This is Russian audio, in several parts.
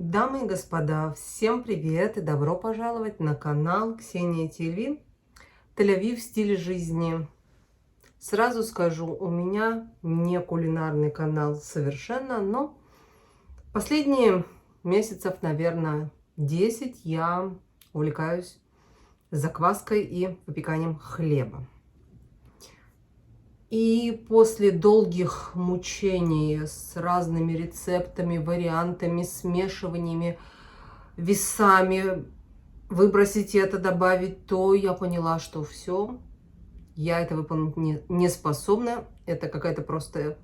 Дамы и господа, всем привет и добро пожаловать на канал Ксения ТВ. Тель-Авив в стиле жизни. Сразу скажу, у меня не кулинарный канал совершенно, но последние месяцев, наверное, 10 я увлекаюсь закваской и выпеканием хлеба. И после долгих мучений с разными рецептами, вариантами, смешиваниями, весами, выбросить это, добавить то, я поняла, что все, я это выполнить не способна. Это какая-то просто,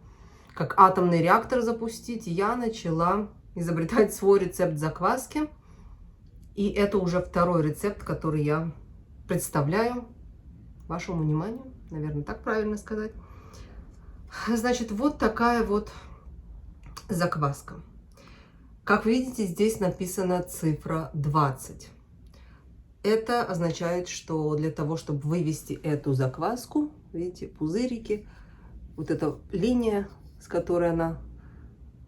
как атомный реактор запустить. Я начала изобретать свой рецепт закваски. И это уже второй рецепт, который я представляю вашему вниманию. Наверное, так правильно сказать. Значит, вот такая вот закваска. Как видите, здесь написана цифра 20. Это означает, что для того, чтобы вывести эту закваску, видите, пузырики, вот эта линия, с которой она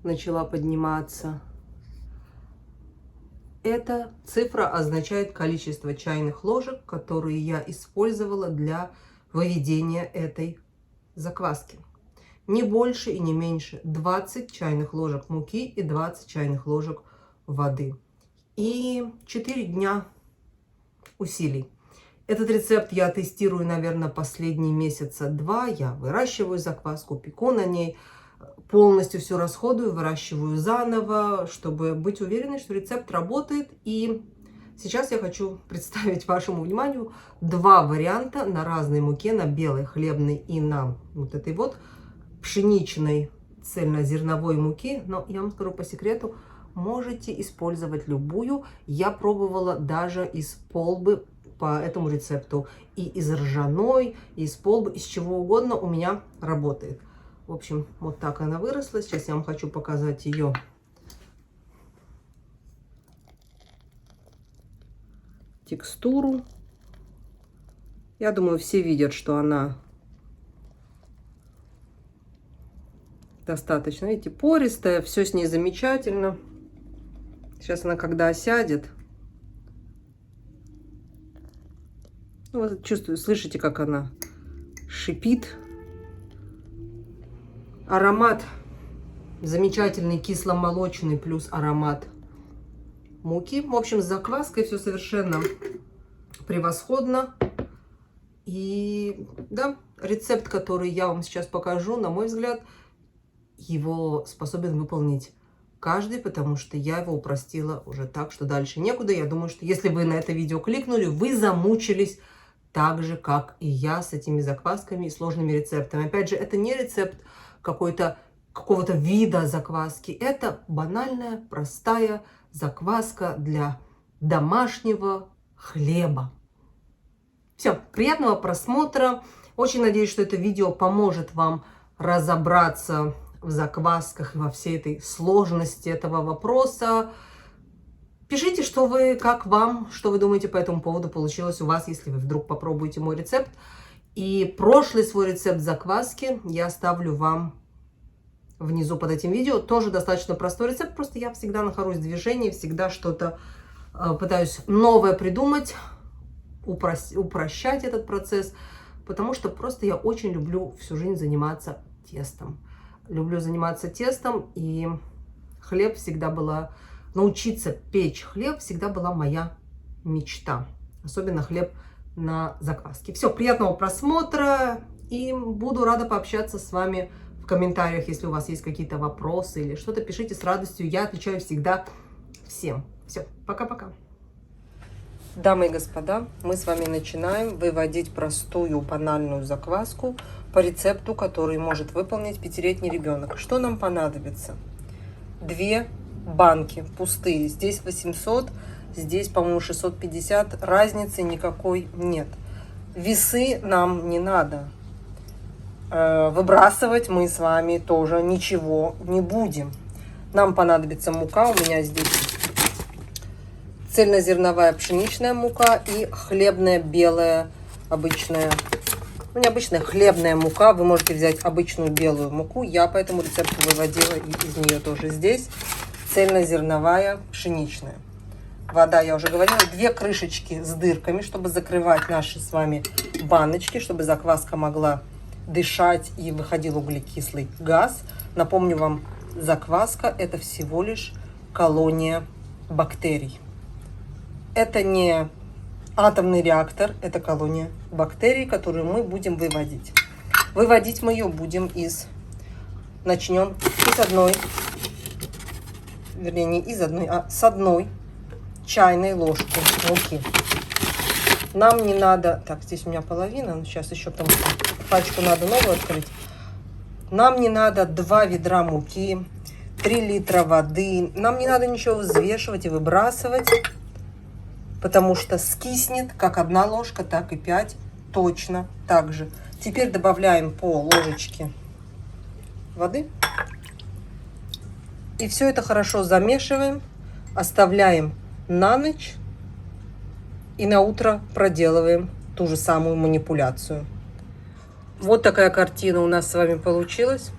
начала подниматься, эта цифра означает количество чайных ложек, которые я использовала для выведения этой закваски. Не больше и не меньше 20 чайных ложек муки и 20 чайных ложек воды. И 4 дня усилий. Этот рецепт я тестирую, наверное, последние месяца 2. Я выращиваю закваску, пеку на ней, полностью все расходую, выращиваю заново, чтобы быть уверенной, что рецепт работает. И сейчас я хочу представить вашему вниманию 2 варианта на разной муке, на белой хлебной и на вот этой вот пшеничной цельнозерновой муки. Но я вам скажу по секрету, можете использовать любую. Я пробовала даже из полбы по этому рецепту. И из ржаной, и из полбы, из чего угодно у меня работает. В общем, вот так она выросла. Сейчас я вам хочу показать ее текстуру. Я думаю, все видят, что она достаточно, видите, пористая. Все с ней замечательно. Сейчас она, когда осядет, ну, вот чувствую, слышите, как она шипит. Аромат замечательный, кисломолочный, плюс аромат муки. В общем, с закваской все совершенно превосходно. И да, рецепт, который я вам сейчас покажу, на мой взгляд, его способен выполнить каждый, потому что я его упростила уже так, что дальше некуда. Я думаю, что если вы на это видео кликнули, вы замучились так же, как и я, с этими заквасками и сложными рецептами. Опять же, это не рецепт какого-то вида закваски. Это банальная, простая закваска для домашнего хлеба. Все, приятного просмотра. Очень надеюсь, что это видео поможет вам разобраться в заквасках и во всей этой сложности этого вопроса. Пишите, как вам, что вы думаете по этому поводу получилось у вас, если вы вдруг попробуете мой рецепт. И прошлый свой рецепт закваски я оставлю вам внизу под этим видео. Тоже достаточно простой рецепт, просто я всегда нахожусь в движении, всегда что-то пытаюсь новое придумать, упрощать этот процесс, потому что просто я очень люблю всю жизнь заниматься тестом. Люблю заниматься тестом, и хлеб всегда была... Научиться печь хлеб всегда была моя мечта. Особенно хлеб на закваске. Все, приятного просмотра, и буду рада пообщаться с вами в комментариях, если у вас есть какие-то вопросы или что-то, пишите с радостью, я отвечаю всегда всем. Все, пока-пока. Дамы и господа, мы с вами начинаем выводить простую банальную закваску по рецепту, который может выполнить 5-летний ребенок. Что нам понадобится? 2 банки пустые. Здесь 800, здесь, по-моему, 650. Разницы никакой нет. Весы нам не надо. Выбрасывать мы с вами тоже ничего не будем. Нам понадобится мука. У меня здесь цельнозерновая пшеничная мука и хлебная белая обычная. У меня обычная хлебная мука. Вы можете взять обычную белую муку. Я по этому рецепту выводила и из нее тоже здесь. цельнозерновая пшеничная. Вода, я уже говорила, 2 крышечки с дырками, чтобы закрывать наши с вами баночки, чтобы закваска могла дышать и выходил углекислый газ. Напомню вам, закваска – это всего лишь колония бактерий. Это не атомный реактор, это колония бактерий, которую мы будем выводить. Выводить мы ее будем начнем из одной, вернее не из одной, а с одной чайной ложки муки. Нам не надо, так, здесь у меня половина, сейчас еще, потому что пачку надо новую открыть. Нам не надо 2 ведра муки, 3 литра воды. Нам не надо ничего взвешивать и выбрасывать, потому что скиснет как 1 ложка, так и 5 точно так же. Теперь добавляем по ложечке воды. И все это хорошо замешиваем, оставляем на ночь и на утро проделываем ту же самую манипуляцию. Вот такая картина у нас с вами получилась.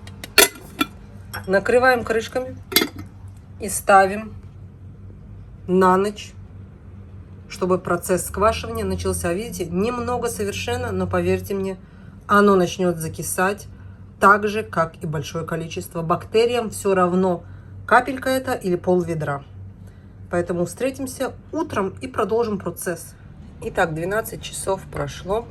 Накрываем крышками и ставим на ночь, чтобы процесс сквашивания начался. Видите, немного совершенно, но поверьте мне, оно начнет закисать так же, как и большое количество. Бактериям все равно, капелька это или пол ведра. Поэтому встретимся утром и продолжим процесс. Итак, 12 часов прошло.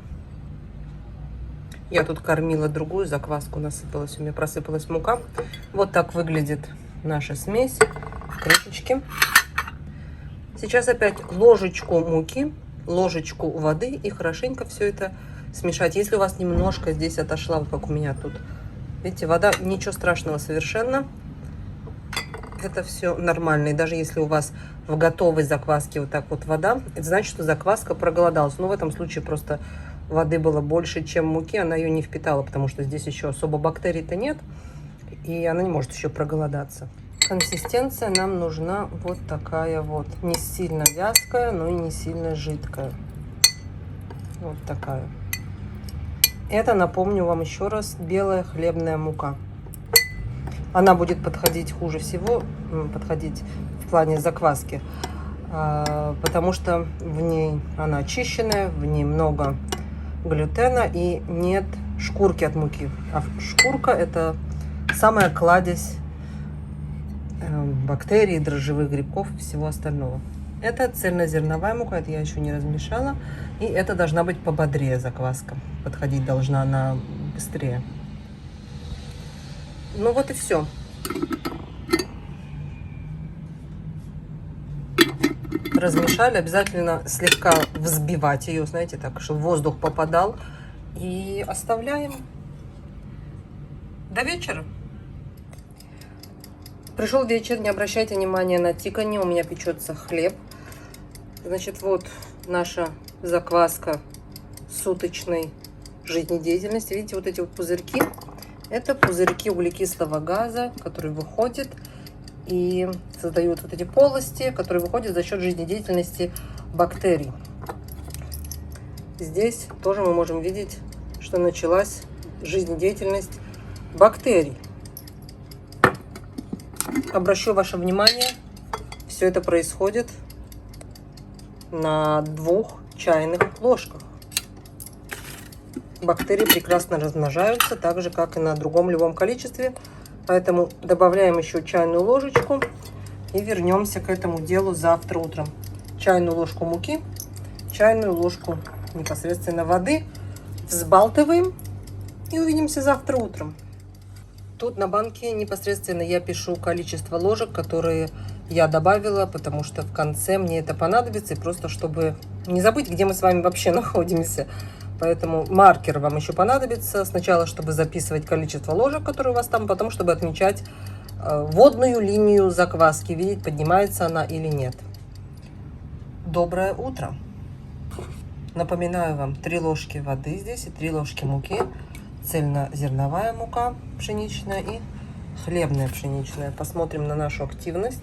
Я тут кормила другую закваску, насыпалась, у меня просыпалась мука. Вот так выглядит наша смесь в крышечке. Сейчас опять ложечку муки, ложечку воды и хорошенько все это смешать. Если у вас немножко здесь отошла, вот как у меня тут, видите, вода, ничего страшного совершенно. Это все нормально. И даже если у вас в готовой закваске вот так вот вода, это значит, что закваска проголодалась. Но в этом случае просто воды было больше, чем муки. Она ее не впитала, потому что здесь еще особо бактерий-то нет. И она не может еще проголодаться. Консистенция нам нужна вот такая вот. Не сильно вязкая, но и не сильно жидкая. Вот такая. Это, напомню вам еще раз, белая хлебная мука. Она будет подходить хуже всего, подходить в плане закваски, потому что в ней она очищенная, в ней много глютена и нет шкурки от муки. А шкурка – это самая кладезь бактерий, дрожжевых грибков и всего остального. Это цельнозерновая мука, это я еще не размешала. И это должна быть пободрее закваска. Подходить должна она быстрее. Ну вот и все. Размешали. Обязательно слегка взбивать ее, знаете, так, чтобы воздух попадал. И оставляем до вечера. Пришел вечер, не обращайте внимания на тиканье, у меня печется хлеб. Значит, вот наша закваска суточной жизнедеятельности. Видите, вот эти вот пузырьки? Это пузырьки углекислого газа, которые выходят и создают вот эти полости, которые выходят за счет жизнедеятельности бактерий. Здесь тоже мы можем видеть, что началась жизнедеятельность бактерий. Обращу ваше внимание, все это происходит на 2 чайных ложках. Бактерии прекрасно размножаются, так же, как и на другом любом количестве. Поэтому добавляем еще чайную ложечку и вернемся к этому делу завтра утром. Чайную ложку муки, чайную ложку непосредственно воды. Взбалтываем и увидимся завтра утром. Тут на банке непосредственно я пишу количество ложек, которые я добавила, потому что в конце мне это понадобится, и просто чтобы не забыть, где мы с вами вообще находимся. Поэтому маркер вам еще понадобится. Сначала, чтобы записывать количество ложек, которые у вас там, потом, чтобы отмечать водную линию закваски, видеть, поднимается она или нет. Доброе утро! Напоминаю вам, 3 ложки воды здесь и 3 ложки муки. Цельнозерновая мука пшеничная и хлебная пшеничная. Посмотрим на нашу активность.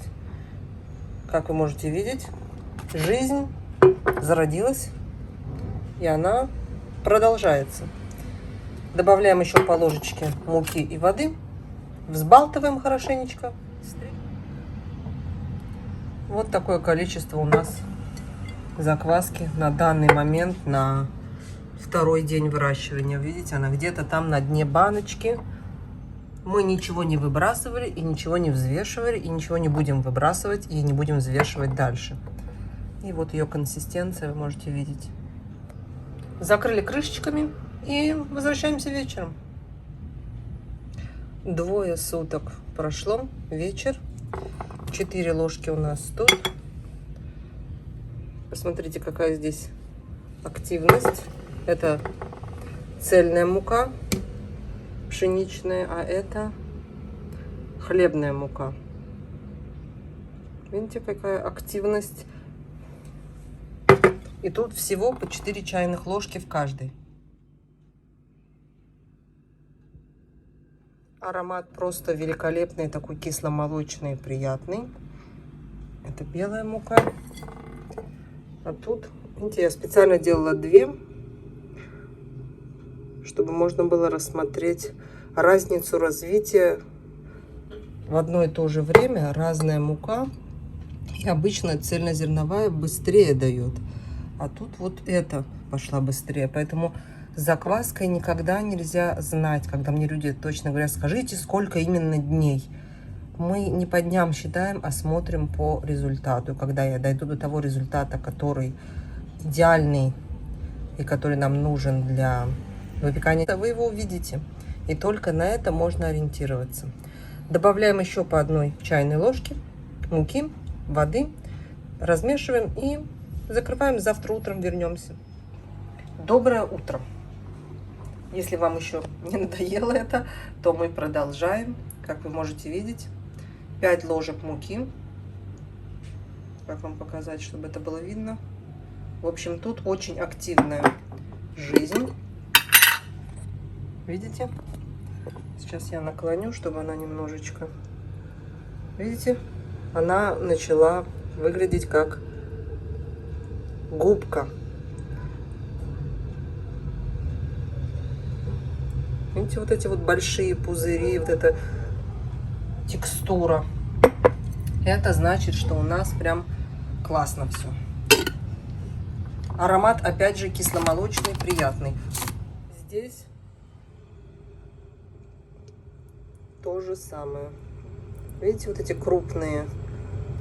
Как вы можете видеть, жизнь зародилась, и она продолжается. Добавляем еще по ложечке муки и воды. Взбалтываем хорошенечко. Вот такое количество у нас закваски на данный момент на второй день выращивания. Видите, она где-то там на дне баночки. Мы ничего не выбрасывали и ничего не взвешивали, и ничего не будем выбрасывать и не будем взвешивать дальше. И вот ее консистенция вы можете видеть. Закрыли крышечками и возвращаемся вечером. 2 суток прошло, вечер. 4 ложки у нас тут. Посмотрите, какая здесь активность. Это цельная мука пшеничная, а это хлебная мука. Видите, какая активность? И тут всего по 4 чайных ложки в каждой. Аромат просто великолепный, такой кисломолочный, приятный. Это белая мука. А тут, видите, я специально делала 2, чтобы можно было рассмотреть разницу развития. В одно и то же время разная мука. И обычно цельнозерновая быстрее дает. А тут вот эта пошла быстрее. Поэтому с закваской никогда нельзя знать. Когда мне люди точно говорят, скажите, сколько именно дней. Мы не по дням считаем, а смотрим по результату. Когда я дойду до того результата, который идеальный и который нам нужен для выпекания, вы его увидите. И только на это можно ориентироваться. Добавляем еще по 1 чайной ложке муки, воды, размешиваем и закрываем. Завтра утром вернемся. Доброе утро! Если вам еще не надоело это, то мы продолжаем. Как вы можете видеть, 5 ложек муки. Как вам показать, чтобы это было видно? В общем, тут очень активная жизнь. Видите? Сейчас я наклоню, чтобы она немножечко... Видите? Она начала выглядеть как губка. Видите, вот эти вот большие пузыри, вот эта текстура. Это значит, что у нас прям классно все. Аромат, опять же, кисломолочный, приятный. Здесь то же самое. Видите, вот эти крупные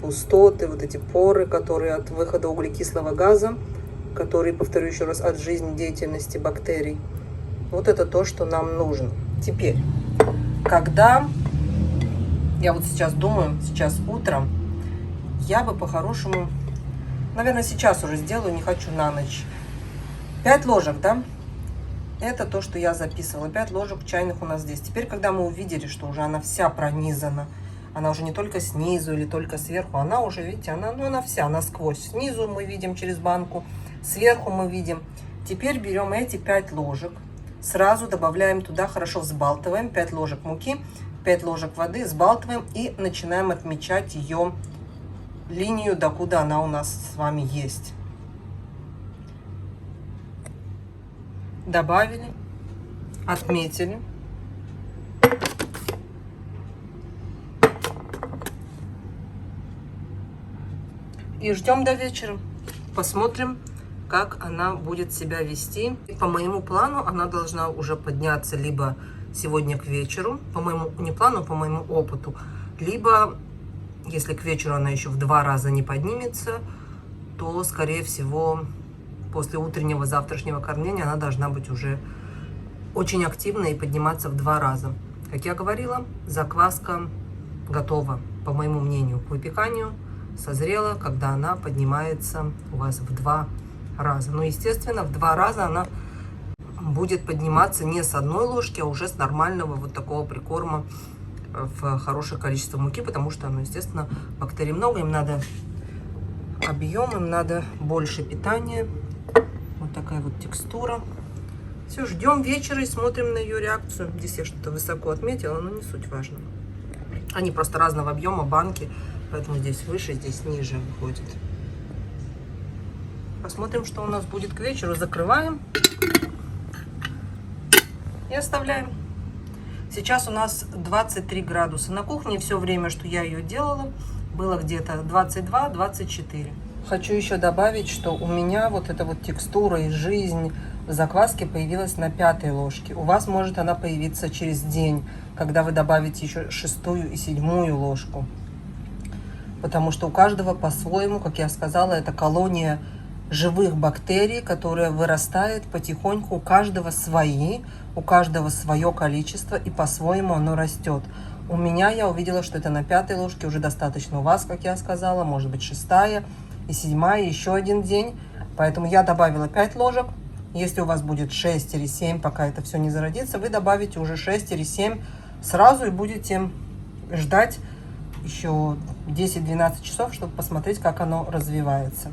пустоты, вот эти поры, которые от выхода углекислого газа, которые, повторю еще раз, от жизнедеятельности бактерий. Вот это то, что нам нужно. Теперь, когда я вот сейчас думаю, сейчас утром, я бы по-хорошему, наверное, сейчас уже сделаю, не хочу на ночь. 5 ложек, да? Это то, что я записывала. 5 ложек чайных у нас здесь. Теперь, когда мы увидели, что уже она вся пронизана, она уже не только снизу или только сверху, она уже, видите, она вся, насквозь. Снизу мы видим через банку, сверху мы видим. Теперь берем эти 5 ложек. Сразу добавляем туда, хорошо взбалтываем, 5 ложек муки, 5 ложек воды, взбалтываем и начинаем отмечать ее линию, докуда она у нас с вами есть. Добавили, отметили. И ждем до вечера. Посмотрим, как она будет себя вести. И по моему плану она должна уже подняться либо сегодня к вечеру, по моему не плану, по моему опыту, либо если к вечеру она еще в 2 раза не поднимется, то скорее всего после утреннего завтрашнего кормления она должна быть уже очень активна и подниматься в 2 раза. Как я говорила, закваска готова, по моему мнению, к выпеканию, созрела, когда она поднимается у вас в 2 раза. Но, естественно, в 2 раза она будет подниматься не с 1 ложки, а уже с нормального вот такого прикорма в хорошее количество муки, потому что, ну, естественно, бактерий много, им надо объем, им надо больше питания. Вот такая вот текстура. Все, ждем вечера и смотрим на ее реакцию. Здесь я что-то высоко отметила, но не суть важно. Они просто разного объема банки, поэтому здесь выше, здесь ниже выходит. Посмотрим, что у нас будет к вечеру. Закрываем и оставляем. Сейчас у нас 23 градуса на кухне. Все время, что я ее делала, было где-то 22-24. Хочу еще добавить, что у меня вот эта вот текстура и жизнь в закваске появилась на 5-й ложке. У вас может она появиться через день, когда вы добавите еще 6-ю и 7-ю ложку. Потому что у каждого по-своему, как я сказала, это колония живых бактерий, которая вырастает потихоньку. У каждого свои, у каждого свое количество, и по-своему оно растет. У меня я увидела, что это на 5-й ложке уже достаточно. У вас, как я сказала, может быть 6-я и 7-я, еще один день. Поэтому я добавила 5 ложек. Если у вас будет 6 или 7, пока это все не зародится, вы добавите уже 6 или 7 сразу и будете ждать еще 10-12 часов, чтобы посмотреть, как оно развивается.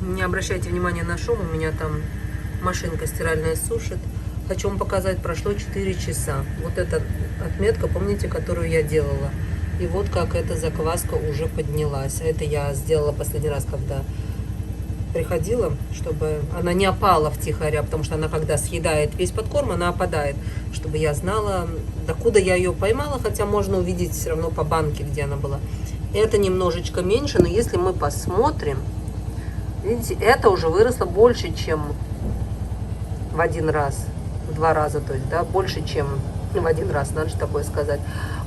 Не обращайте внимания на шум, у меня там машинка стиральная сушит. Хочу вам показать, прошло 4 часа. Вот эта отметка, помните, которую я делала. И вот как эта закваска уже поднялась. Это я сделала последний раз, когда приходила, чтобы она не опала втихаря, потому что она, когда съедает весь подкорм, она опадает. Чтобы я знала, докуда я ее поймала, хотя можно увидеть все равно по банке, где она была. Это немножечко меньше, но если мы посмотрим, видите, это уже выросло больше, чем в один раз, в 2 раза, то есть, да, больше, чем в один раз, надо же такое сказать,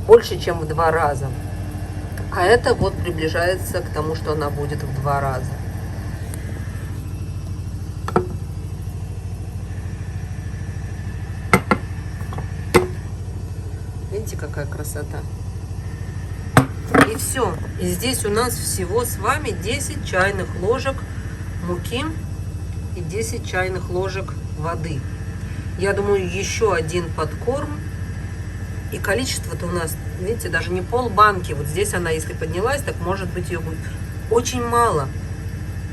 больше, чем в 2 раза. А это вот приближается к тому, что она будет в 2 раза. Видите, какая красота. И все. И здесь у нас всего с вами 10 чайных ложек муки и 10 чайных ложек воды. Я думаю, еще один подкорм. И количество-то у нас, видите, даже не полбанки. Вот здесь она, если поднялась, так может быть ее будет очень мало.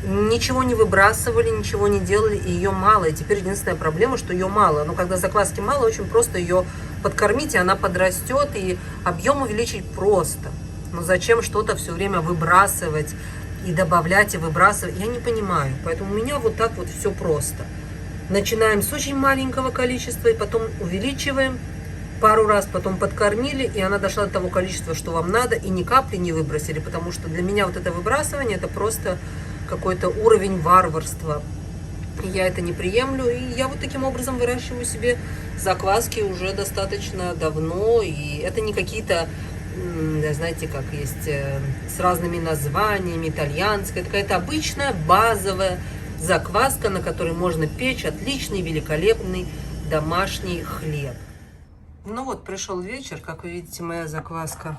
Ничего не выбрасывали, ничего не делали, и ее мало. И теперь единственная проблема, что ее мало. Но когда закваски мало, очень просто ее подкормить, и она подрастет, и объем увеличить просто. Но зачем что-то все время выбрасывать и добавлять, и выбрасывать, я не понимаю. Поэтому у меня вот так вот все просто. Начинаем с очень маленького количества, и потом увеличиваем. Пару раз потом подкормили, и она дошла до того количества, что вам надо, и ни капли не выбросили. Потому что для меня вот это выбрасывание, это просто какой-то уровень варварства. Я это не приемлю, и я вот таким образом выращиваю себе закваски уже достаточно давно, и это не какие-то, знаете, как есть с разными названиями, итальянская, это какая-то обычная базовая закваска, на которой можно печь отличный, великолепный домашний хлеб. Ну вот, пришел вечер, как вы видите, моя закваска,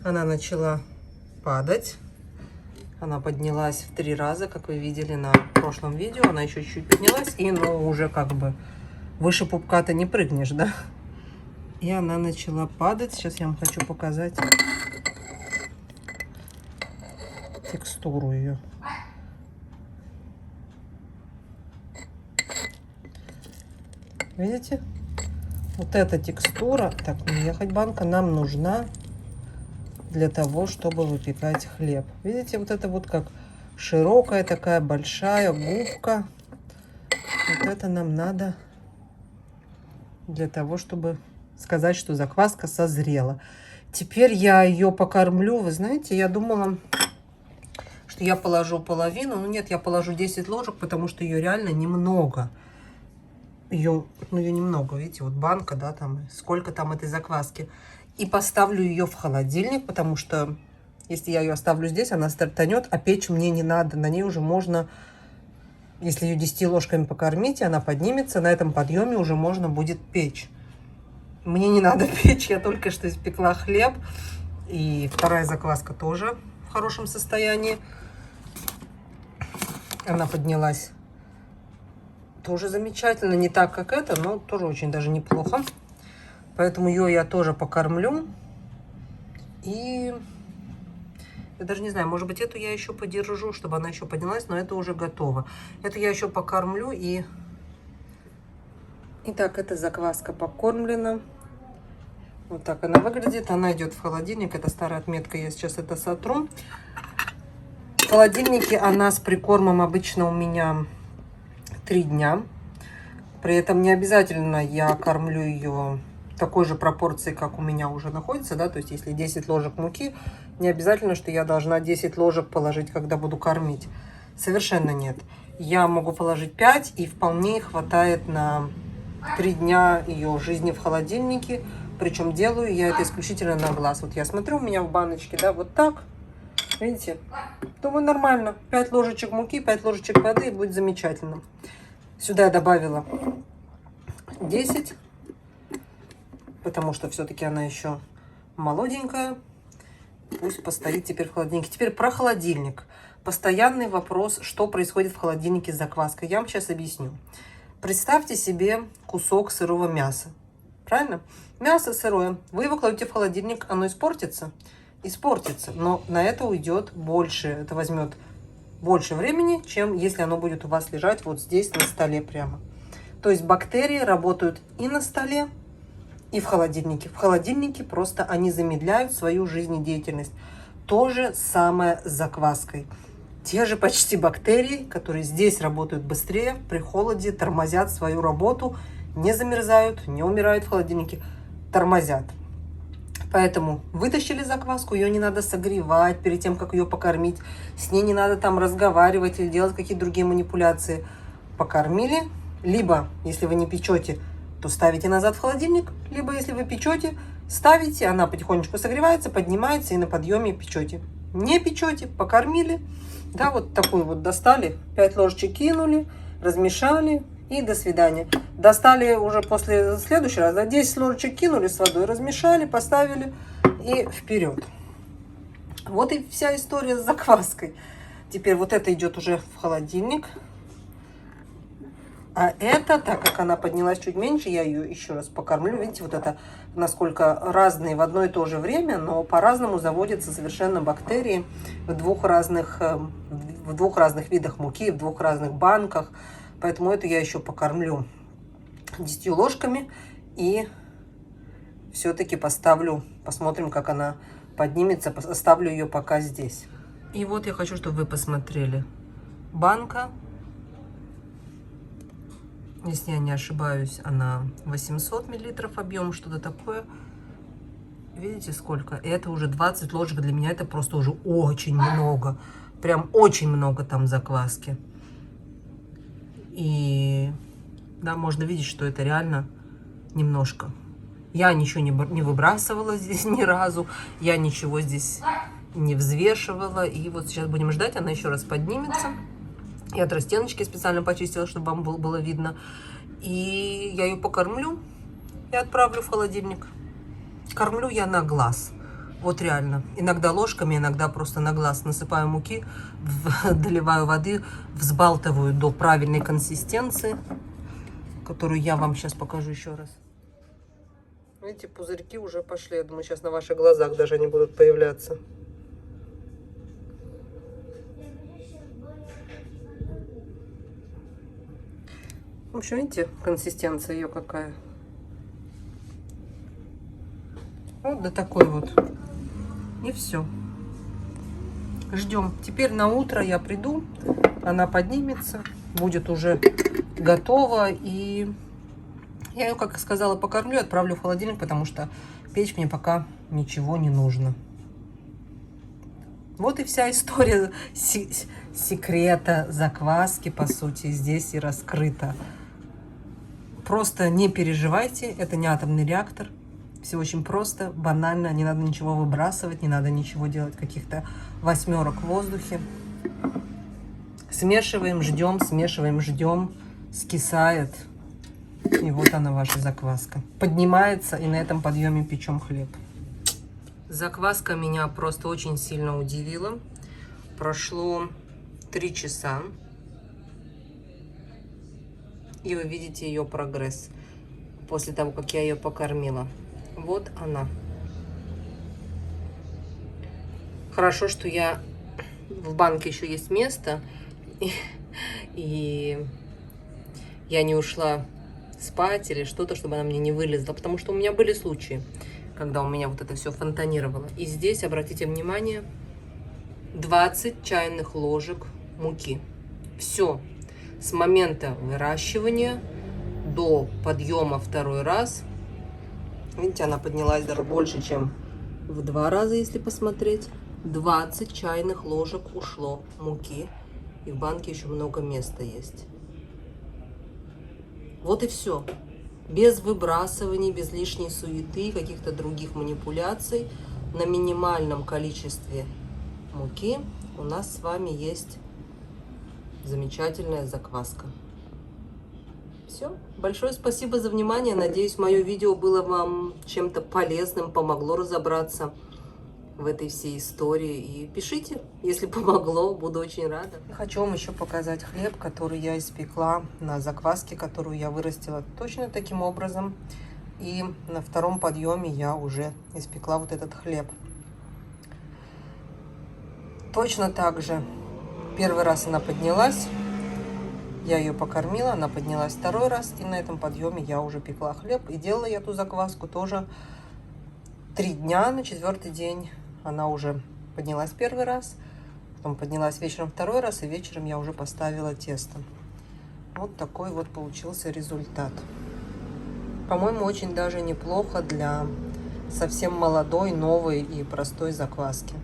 она начала падать. Она поднялась в 3 раза, как вы видели на прошлом видео. Она еще чуть-чуть поднялась, и ну уже как бы выше пупка-то не прыгнешь, да? И она начала падать. Сейчас я вам хочу показать текстуру ее. Видите? Вот эта текстура, так, не ехать банка, нам нужна для того, чтобы выпекать хлеб. Видите, вот это вот как широкая такая большая губка. Вот это нам надо для того, чтобы сказать, что закваска созрела. Теперь я ее покормлю. Вы знаете, я думала, что я положу половину. Но нет, я положу 10 ложек, потому что ее реально немного. Ее немного, видите, вот банка, да, там, сколько там этой закваски. И поставлю ее в холодильник, потому что если я ее оставлю здесь, она стартанет, а печь мне не надо. На ней уже можно, если ее 10 ложками покормить, и она поднимется, на этом подъеме уже можно будет печь. Мне не надо печь, я только что испекла хлеб. И вторая закваска тоже в хорошем состоянии. Она поднялась тоже замечательно, не так, как это, но тоже очень даже неплохо. Поэтому ее я тоже покормлю. И я даже не знаю, может быть, эту я еще подержу, чтобы она еще поднялась, но это уже готово. Эту я еще покормлю. И итак, эта закваска покормлена. Вот так она выглядит. Она идет в холодильник. Это старая отметка, я сейчас это сотру. В холодильнике она с прикормом обычно у меня 3 дня. При этом не обязательно я кормлю ее такой же пропорции, как у меня уже находится, да, то есть если 10 ложек муки, не обязательно, что я должна 10 ложек положить, когда буду кормить. Совершенно нет. Я могу положить 5, и вполне хватает на 3 дня ее жизни в холодильнике. Причем делаю я это исключительно на глаз. Вот я смотрю, у меня в баночке, да, вот так. Видите? Думаю, нормально. 5 ложечек муки, 5 ложечек воды, и будет замечательно. Сюда я добавила 10, потому что все-таки она еще молоденькая. Пусть постоит теперь в холодильнике. Теперь про холодильник. Постоянный вопрос, что происходит в холодильнике с закваской. Я вам сейчас объясню. Представьте себе кусок сырого мяса. Правильно? Мясо сырое. Вы его кладете в холодильник, оно испортится? Испортится. Но на это уйдет больше. Это возьмет больше времени, чем если оно будет у вас лежать вот здесь на столе прямо. То есть бактерии работают и на столе, и в холодильнике. В холодильнике просто они замедляют свою жизнедеятельность. То же самое с закваской. Те же почти бактерии, которые здесь работают быстрее, при холоде тормозят свою работу, не замерзают, не умирают в холодильнике, тормозят. Поэтому вытащили закваску, ее не надо согревать перед тем, как ее покормить. С ней не надо там разговаривать или делать какие-то другие манипуляции. Покормили, либо, если вы не печете, то ставите назад в холодильник, либо, если вы печете, ставите, она потихонечку согревается, поднимается и на подъеме печете. Не печете, покормили, да, вот такую вот достали, 5 ложечек кинули, размешали и до свидания. Достали уже после следующего раза, 10 ложечек кинули с водой, размешали, поставили и вперед. Вот и вся история с закваской. Теперь вот это идет уже в холодильник. А это, так как она поднялась чуть меньше, я ее еще раз покормлю. Видите, вот это насколько разные в одно и то же время, но по-разному заводятся совершенно бактерии в двух разных видах муки, в двух разных банках. Поэтому это я еще покормлю 10 ложками и все-таки поставлю, посмотрим, как она поднимется. Оставлю ее пока здесь. И вот я хочу, чтобы вы посмотрели. Банка. Если я не ошибаюсь, она 800 миллилитров объем, что-то такое. Видите, сколько? Это уже 20 ложек. Для меня это просто уже очень много. Прям очень много там закваски. И да, можно видеть, что это реально немножко. Я ничего не выбрасывала здесь ни разу. Я ничего здесь не взвешивала. И вот сейчас будем ждать, она еще раз поднимется. Я тростеночки специально почистила, чтобы вам было видно. И я ее покормлю и отправлю в холодильник. Кормлю я на глаз. Вот реально. Иногда ложками, иногда просто на глаз. Насыпаю муки, доливаю воды, взбалтываю до правильной консистенции, которую я вам сейчас покажу еще раз. Видите, пузырьки уже пошли. Я думаю, сейчас на ваших глазах даже они будут появляться. В общем, видите, консистенция ее какая. Вот до такой вот. И все. Ждем. Теперь на утро я приду, она поднимется, будет уже готова. И я ее, как сказала, покормлю, отправлю в холодильник, потому что печь мне пока ничего не нужно. Вот и вся история секрета закваски, по сути, здесь и раскрыта. Просто не переживайте, это не атомный реактор. Все очень просто, банально, не надо ничего выбрасывать, не надо ничего делать, каких-то 8 в воздухе. Смешиваем, ждем, скисает. И вот она, ваша закваска. Поднимается, и на этом подъеме печем хлеб. Закваска меня просто очень сильно удивила. Прошло 3 часа. И вы видите ее прогресс после того, как я ее покормила. Вот она. Хорошо, что в банке еще есть место. И я не ушла спать или что-то, чтобы она мне не вылезла. Потому что у меня были случаи, когда у меня вот это все фонтанировало. И здесь, обратите внимание, 20 чайных ложек муки. Все. С момента выращивания до подъема второй раз Видите, она поднялась даже больше, чем в 2 раза, если посмотреть. 20 чайных ложек ушло муки. И в банке еще много места есть. Вот и все. Без выбрасываний, без лишней суеты, каких-то других манипуляций. На минимальном количестве муки у нас с вами есть замечательная закваска. Все. Большое спасибо за внимание. Надеюсь, мое видео было вам чем-то полезным, помогло разобраться в этой всей истории. И пишите, если помогло, буду очень рада. Хочу вам еще показать хлеб, который я испекла на закваске, которую я вырастила точно таким образом. И на втором подъеме я уже испекла вот этот хлеб. Точно так же. Первый раз она поднялась. Я ее покормила, она поднялась второй раз, и на этом подъеме я уже пекла хлеб. И делала я эту закваску тоже 3 дня. На 4-й день она уже поднялась первый раз, потом поднялась вечером второй раз, и вечером я уже поставила тесто. Вот такой вот получился результат. По-моему, очень даже неплохо для совсем молодой, новой и простой закваски.